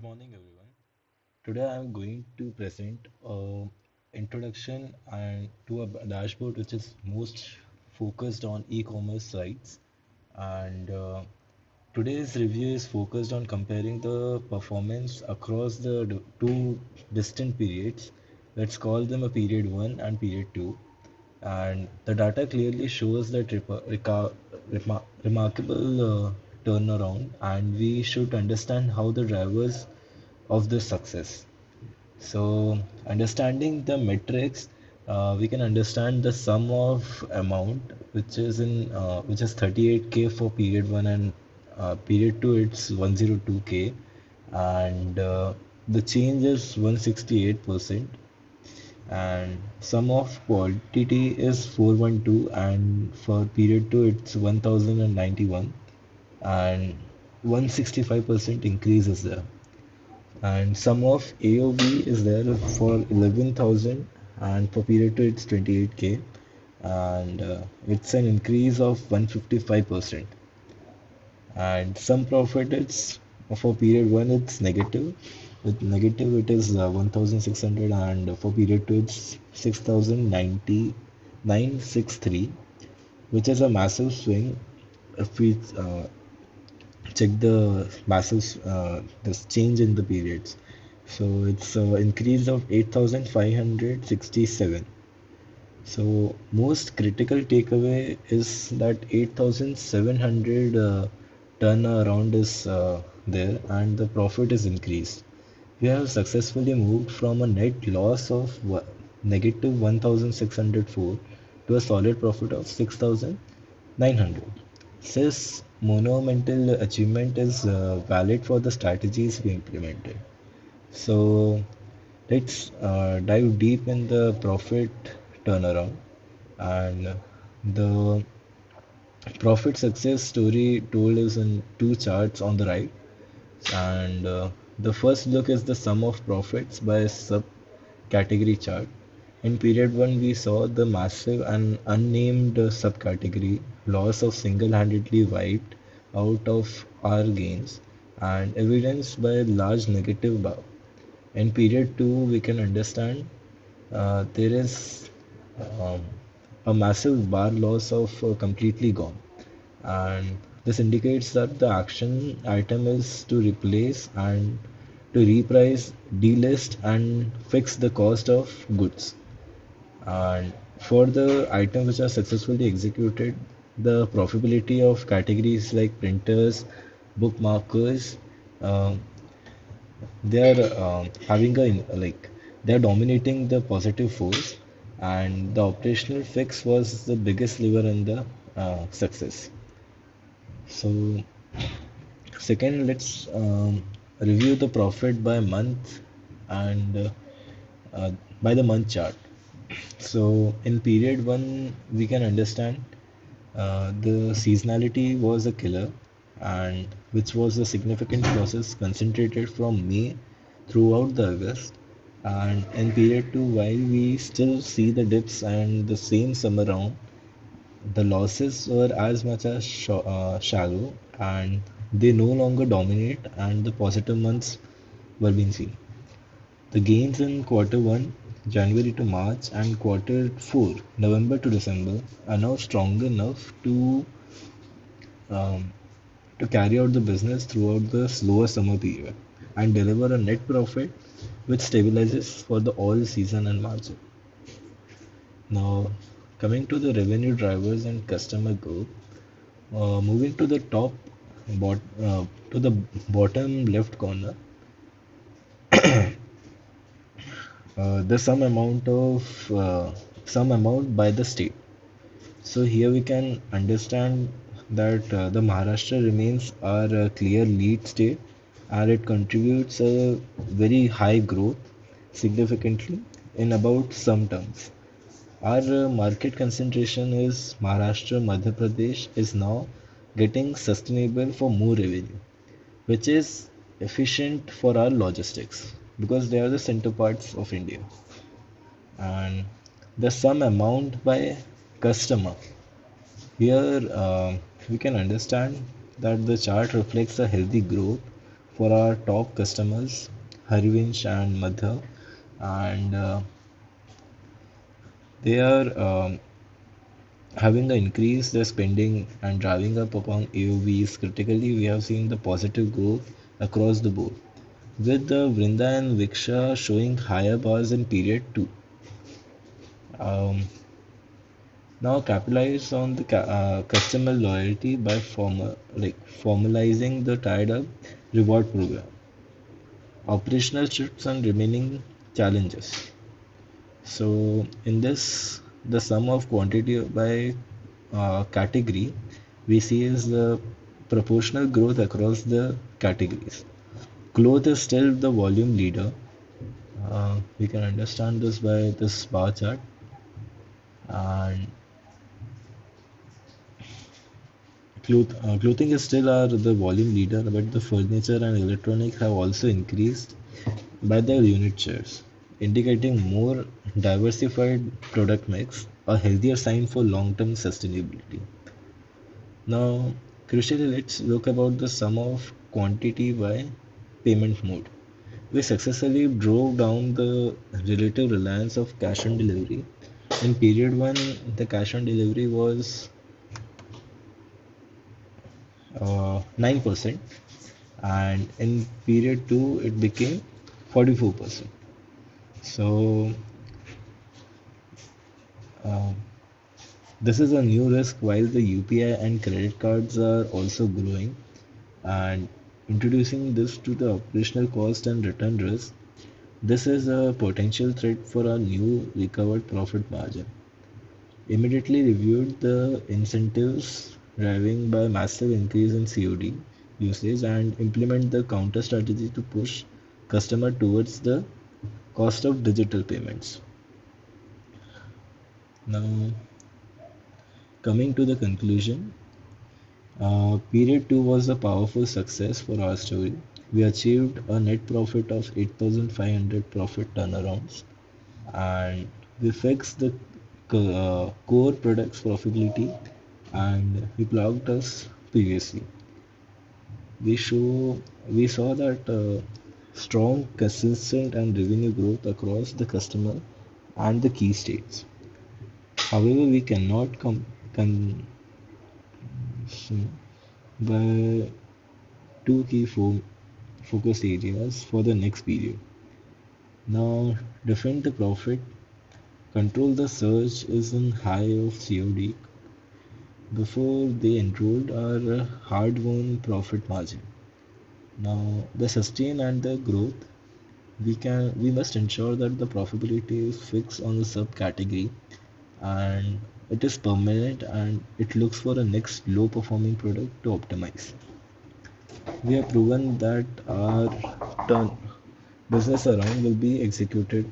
morning, everyone. Today I am going to present a introduction and to a dashboard which is most focused on e-commerce sites. And today's review is focused on comparing the performance across the two distant periods. Let's call them a period one and period two. And the data clearly shows that remarkable turnaround, and we should understand how the drivers of this success. So, understanding the metrics, we can understand the sum of amount, which is 38K for period one, and period two it's 102K, and the change is 168%, and sum of quantity is 412, and for period 2 it's 1091, and 165% increase is there, and sum of AOV is there for 11,000, and for period 2 it's 28K, and it's an increase of 155%, and some profit it's for period 1 it's negative. With negative it is 1600, and for period 2 it's 6099.63, which is a massive swing if we check the massive this change in the periods. So it's an increase of 8567. So most critical takeaway is that 8700 turnaround is there, and the profit is increased. We have successfully moved from a net loss of negative 1604 to a solid profit of 6900. This monumental achievement is valid for the strategies we implemented. So let's dive deep in the profit turnaround, and the profit success story told is in two charts on the right, and the first look is the sum of profits by subcategory chart. In period 1, we saw the massive and unnamed subcategory loss of single-handedly wiped out of our gains and evidenced by a large negative bar. In period 2, we can understand there is um, a massive bar loss of completely gone, and this indicates that the action item is to replace and to reprice, delist, and fix the cost of goods. And for the items which are successfully executed, the profitability of categories like printers, bookmarkers, um, they are having they are dominating the positive force, and the operational fix was the biggest lever in the success. So, second, let's review the profit by month and by the month chart. So, in period one, we can understand the seasonality was a killer, and which was a significant process concentrated from May throughout the August. And in period two, while we still see the dips and the same summer round, the losses were as much as shallow, and they no longer dominate, and the positive months were being seen. The gains in quarter 1, January to March, and quarter 4, November to December, are now strong enough um, to carry out the business throughout the slower summer period and deliver a net profit which stabilizes for the all season and margin. Now, coming to the revenue drivers and customer growth, moving to the to the bottom left corner, the some amount by the state. So here we can understand that the Maharashtra remains our clear lead state, and it contributes a very high growth significantly in about some terms. Our market concentration is Maharashtra, Madhya Pradesh is now getting sustainable for more revenue, which is efficient for our logistics because they are the center parts of India. And the sum amount by customer. Here we can understand that the chart reflects a healthy growth for our top customers, Harivansh and Madhya, and they are having the increase their spending and driving up upon AOVs. Critically, we have seen the positive growth across the board, with the Vrinda and Viksha showing higher bars in period 2. Um, Now capitalize on the customer loyalty by formalizing the tied up reward program, operational shifts and remaining challenges. So in this, the sum of quantity by category we see is the proportional growth across the categories. Cloth is still the volume leader. We can understand this by this bar chart, and clothing is still are the volume leader, but the furniture and electronics have also increased by their unit shares, indicating more diversified product mix, a healthier sign for long-term sustainability. Now, crucially, let's look about the sum of quantity by payment mode. We successfully drove down the relative reliance of cash on delivery. In period 1, the cash on delivery was 9%, and in period 2 it became 44%. So uh, this is a new risk while the UPI and credit cards are also growing, and introducing this to the operational cost and return risk. This is a potential threat for our new recovered profit margin. Immediately reviewed the incentives driving by massive increase in COD usage and implement the counter strategy to push customer towards the cost of digital payments. Now, coming to the conclusion, period 2 was a powerful success for our story. We achieved a net profit of 8,500 profit turnarounds, and we fixed the core products profitability, and we plugged us previously. We show we saw that strong, consistent, and revenue growth across the customer and the key states. However, we cannot by two key focus areas for the next period. Now, defend the profit, control the surge is in high of COD before they enrolled our hard-won profit margin. Now, the sustain and the growth, we must ensure that the profitability is fixed on the subcategory and it is permanent and it looks for a next low performing product to optimize. We have proven that our turn business around will be executed